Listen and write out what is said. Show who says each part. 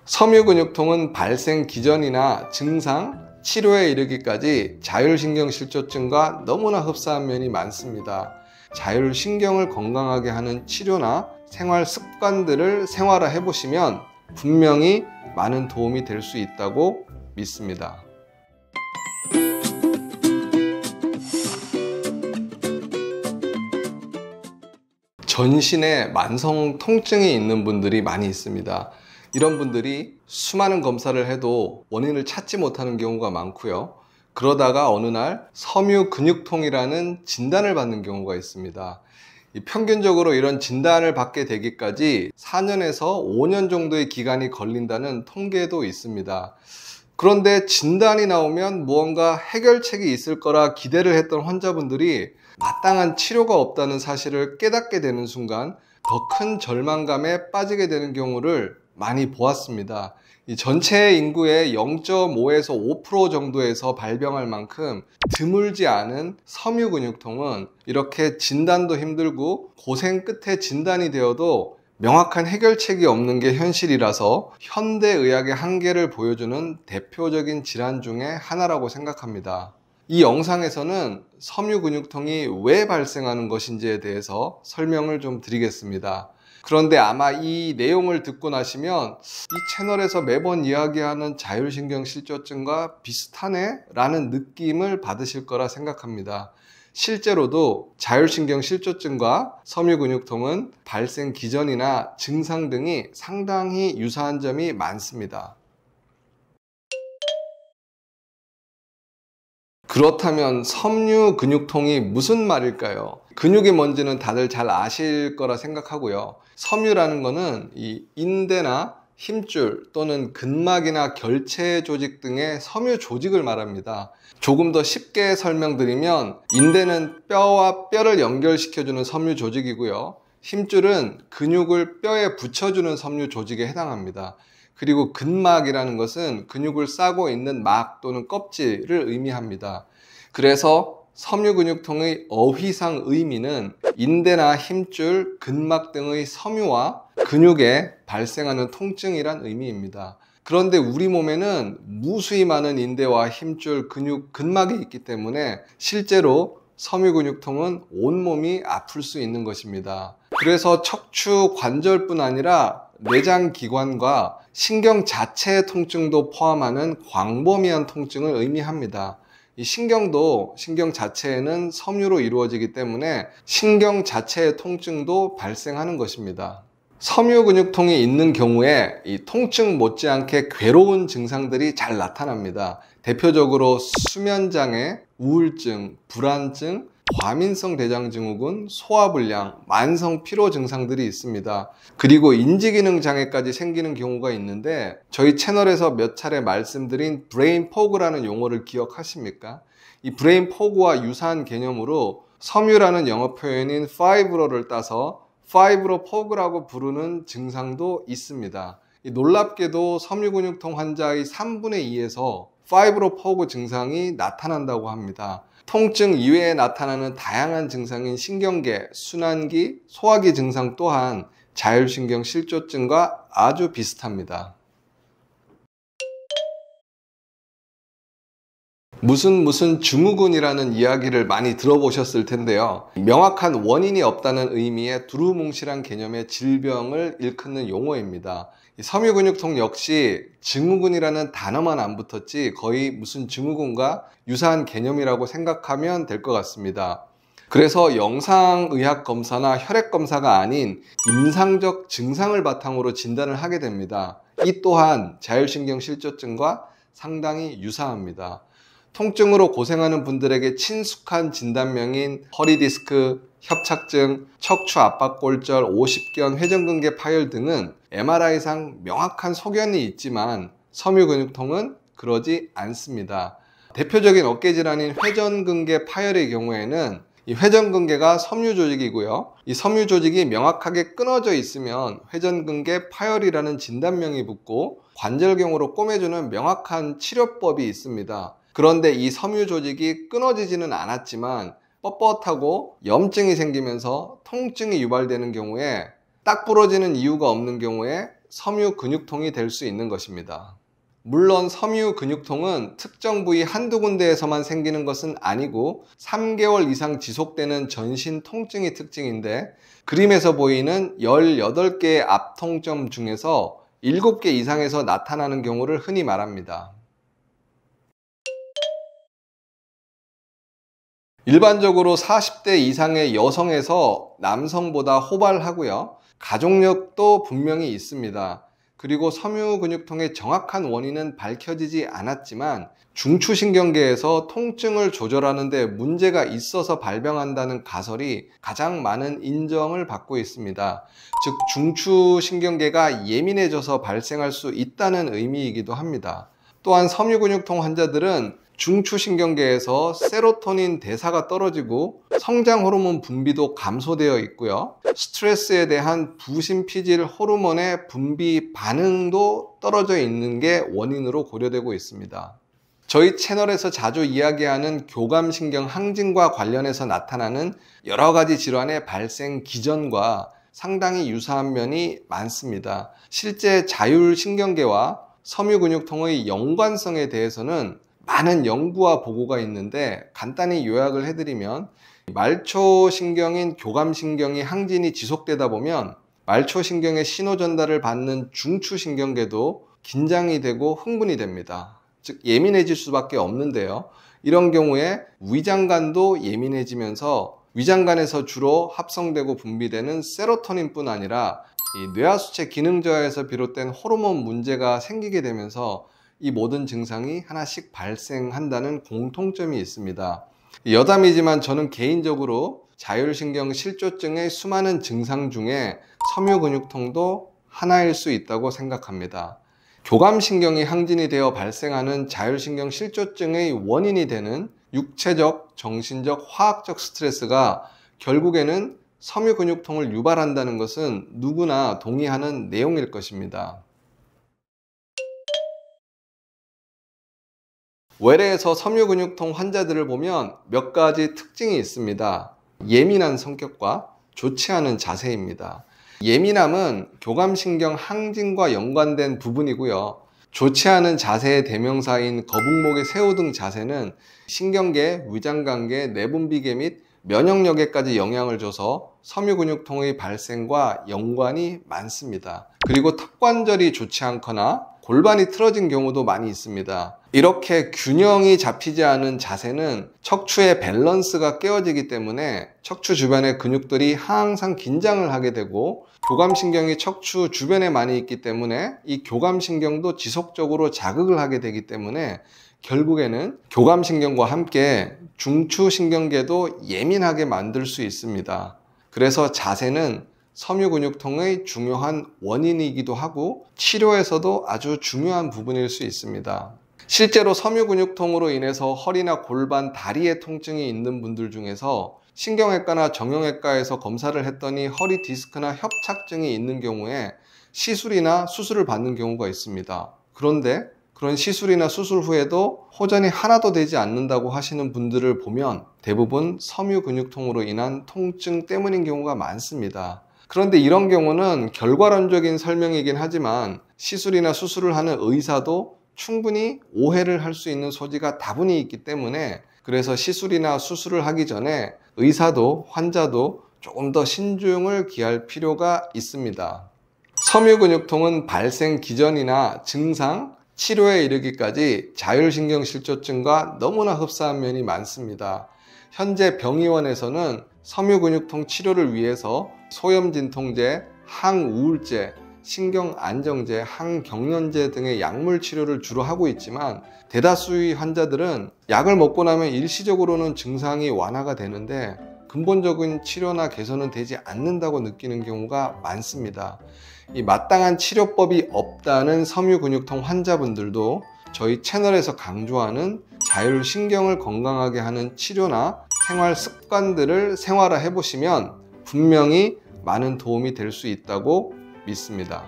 Speaker 1: 섬유근육통은 발생 기전이나 증상, 치료에 이르기까지 자율신경실조증과 너무나 흡사한 면이 많습니다. 자율신경을 건강하게 하는 치료나 생활 습관들을 생활화해 보시면 분명히 많은 도움이 될 수 있다고 믿습니다. 전신에 만성 통증이 있는 분들이 많이 있습니다. 이런 분들이 수많은 검사를 해도 원인을 찾지 못하는 경우가 많고요. 그러다가 어느 날 섬유근육통이라는 진단을 받는 경우가 있습니다. 평균적으로 이런 진단을 받게 되기까지 4년에서 5년 정도의 기간이 걸린다는 통계도 있습니다. 그런데 진단이 나오면 무언가 해결책이 있을 거라 기대를 했던 환자분들이 마땅한 치료가 없다는 사실을 깨닫게 되는 순간 더 큰 절망감에 빠지게 되는 경우를 많이 보았습니다. 이 전체 인구의 0.5에서 5% 정도에서 발병할 만큼 드물지 않은 섬유근육통은 이렇게 진단도 힘들고 고생 끝에 진단이 되어도 명확한 해결책이 없는 게 현실이라서 현대의학의 한계를 보여주는 대표적인 질환 중에 하나라고 생각합니다. 이 영상에서는 섬유근육통이 왜 발생하는 것인지에 대해서 설명을 좀 드리겠습니다. 그런데 아마 이 내용을 듣고 나시면 이 채널에서 매번 이야기하는 자율신경실조증과 비슷하네? 라는 느낌을 받으실 거라 생각합니다. 실제로도 자율신경실조증과 섬유근육통은 발생 기전이나 증상 등이 상당히 유사한 점이 많습니다. 그렇다면 섬유근육통이 무슨 말일까요? 근육이 뭔지는 다들 잘 아실 거라 생각하고요. 섬유라는 거는 이 인대나 힘줄 또는 근막이나 결체 조직 등의 섬유 조직을 말합니다. 조금 더 쉽게 설명드리면 인대는 뼈와 뼈를 연결시켜주는 섬유 조직이고요. 힘줄은 근육을 뼈에 붙여주는 섬유 조직에 해당합니다. 그리고 근막이라는 것은 근육을 싸고 있는 막 또는 껍질을 의미합니다. 그래서 섬유근육통의 어휘상 의미는 인대나 힘줄, 근막 등의 섬유와 근육에 발생하는 통증이란 의미입니다. 그런데 우리 몸에는 무수히 많은 인대와 힘줄, 근육, 근막이 있기 때문에 실제로 섬유근육통은 온몸이 아플 수 있는 것입니다. 그래서 척추 관절뿐 아니라 내장기관과 신경 자체의 통증도 포함하는 광범위한 통증을 의미합니다. 이 신경도 신경 자체에는 섬유로 이루어지기 때문에 신경 자체의 통증도 발생하는 것입니다. 섬유근육통이 있는 경우에 이 통증 못지않게 괴로운 증상들이 잘 나타납니다. 대표적으로 수면장애, 우울증, 불안증, 과민성 대장증후군, 소화불량, 만성 피로 증상들이 있습니다. 그리고 인지기능 장애까지 생기는 경우가 있는데 저희 채널에서 몇 차례 말씀드린 브레인 포그라는 용어를 기억하십니까? 이 브레인 포그와 유사한 개념으로 섬유라는 영어 표현인 파이브로를 따서 파이브로 포그라고 부르는 증상도 있습니다. 놀랍게도 섬유근육통 환자의 3분의 2에서 파이브로 포그 증상이 나타난다고 합니다. 통증 이외에 나타나는 다양한 증상인 신경계, 순환기, 소화기 증상 또한 자율신경실조증과 아주 비슷합니다. 무슨 증후군이라는 이야기를 많이 들어보셨을 텐데요. 명확한 원인이 없다는 의미의 두루뭉실한 개념의 질병을 일컫는 용어입니다. 섬유근육통 역시 증후군이라는 단어만 안 붙었지 거의 무슨 증후군과 유사한 개념이라고 생각하면 될 것 같습니다. 그래서 영상의학 검사나 혈액 검사가 아닌 임상적 증상을 바탕으로 진단을 하게 됩니다. 이 또한 자율신경실조증과 상당히 유사합니다. 통증으로 고생하는 분들에게 친숙한 진단명인 허리디스크, 협착증, 척추압박골절, 오십견, 회전근개 파열 등은 MRI상 명확한 소견이 있지만 섬유근육통은 그러지 않습니다. 대표적인 어깨 질환인 회전근개 파열의 경우에는 이 회전근개가 섬유 조직이고요. 이 섬유 조직이 명확하게 끊어져 있으면 회전근개 파열이라는 진단명이 붙고 관절경으로 꿰매주는 명확한 치료법이 있습니다. 그런데 이 섬유 조직이 끊어지지는 않았지만 뻣뻣하고 염증이 생기면서 통증이 유발되는 경우에 딱 부러지는 이유가 없는 경우에 섬유 근육통이 될 수 있는 것입니다. 물론 섬유 근육통은 특정 부위 한두 군데에서만 생기는 것은 아니고 3개월 이상 지속되는 전신 통증이 특징인데, 그림에서 보이는 18개의 앞통점 중에서 7개 이상에서 나타나는 경우를 흔히 말합니다. 일반적으로 40대 이상의 여성에서 남성보다 호발하고요. 가족력도 분명히 있습니다. 그리고 섬유 근육통의 정확한 원인은 밝혀지지 않았지만 중추신경계에서 통증을 조절하는 데 문제가 있어서 발병한다는 가설이 가장 많은 인정을 받고 있습니다. 즉 중추신경계가 예민해져서 발생할 수 있다는 의미이기도 합니다. 또한 섬유 근육통 환자들은 중추신경계에서 세로토닌 대사가 떨어지고 성장 호르몬 분비도 감소되어 있고요. 스트레스에 대한 부신피질 호르몬의 분비 반응도 떨어져 있는 게 원인으로 고려되고 있습니다. 저희 채널에서 자주 이야기하는 교감신경 항진과 관련해서 나타나는 여러 가지 질환의 발생 기전과 상당히 유사한 면이 많습니다. 실제 자율신경계와 섬유근육통의 연관성에 대해서는 많은 연구와 보고가 있는데, 간단히 요약을 해드리면 말초신경인 교감신경이 항진이 지속되다 보면 말초신경의 신호 전달을 받는 중추신경계도 긴장이 되고 흥분이 됩니다. 즉 예민해질 수밖에 없는데요. 이런 경우에 위장관도 예민해지면서 위장관에서 주로 합성되고 분비되는 세로토닌뿐 아니라 이 뇌하수체 기능 저하에서 비롯된 호르몬 문제가 생기게 되면서 이 모든 증상이 하나씩 발생한다는 공통점이 있습니다. 여담이지만 저는 개인적으로 자율신경 실조증의 수많은 증상 중에 섬유근육통도 하나일 수 있다고 생각합니다. 교감신경이 항진이 되어 발생하는 자율신경 실조증의 원인이 되는 육체적, 정신적, 화학적 스트레스가 결국에는 섬유근육통을 유발한다는 것은 누구나 동의하는 내용일 것입니다. 외래에서 섬유근육통 환자들을 보면 몇 가지 특징이 있습니다. 예민한 성격과 좋지 않은 자세입니다. 예민함은 교감신경 항진과 연관된 부분이고요. 좋지 않은 자세의 대명사인 거북목의 새우 등 자세는 신경계, 위장관계, 내분비계 및 면역력에까지 영향을 줘서 섬유근육통의 발생과 연관이 많습니다. 그리고 턱관절이 좋지 않거나 골반이 틀어진 경우도 많이 있습니다. 이렇게 균형이 잡히지 않은 자세는 척추의 밸런스가 깨어지기 때문에 척추 주변의 근육들이 항상 긴장을 하게 되고, 교감신경이 척추 주변에 많이 있기 때문에 이 교감신경도 지속적으로 자극을 하게 되기 때문에 결국에는 교감신경과 함께 중추신경계도 예민하게 만들 수 있습니다. 그래서 자세는 섬유근육통의 중요한 원인이기도 하고 치료에서도 아주 중요한 부분일 수 있습니다. 실제로 섬유근육통으로 인해서 허리나 골반, 다리에 통증이 있는 분들 중에서 신경외과나 정형외과에서 검사를 했더니 허리 디스크나 협착증이 있는 경우에 시술이나 수술을 받는 경우가 있습니다. 그런데 그런 시술이나 수술 후에도 호전이 하나도 되지 않는다고 하시는 분들을 보면 대부분 섬유근육통으로 인한 통증 때문인 경우가 많습니다. 그런데 이런 경우는 결과론적인 설명이긴 하지만 시술이나 수술을 하는 의사도 충분히 오해를 할 수 있는 소지가 다분히 있기 때문에, 그래서 시술이나 수술을 하기 전에 의사도 환자도 조금 더 신중을 기할 필요가 있습니다. 섬유근육통은 발생 기전이나 증상, 치료에 이르기까지 자율신경실조증과 너무나 흡사한 면이 많습니다. 현재 병의원에서는 섬유근육통 치료를 위해서 소염진통제, 항우울제, 신경안정제, 항경련제 등의 약물 치료를 주로 하고 있지만, 대다수의 환자들은 약을 먹고 나면 일시적으로는 증상이 완화가 되는데 근본적인 치료나 개선은 되지 않는다고 느끼는 경우가 많습니다. 이 마땅한 치료법이 없다는 섬유근육통 환자분들도 저희 채널에서 강조하는 자율신경을 건강하게 하는 치료나 생활 습관들을 생활화해 보시면 분명히 많은 도움이 될 수 있다고 믿습니다.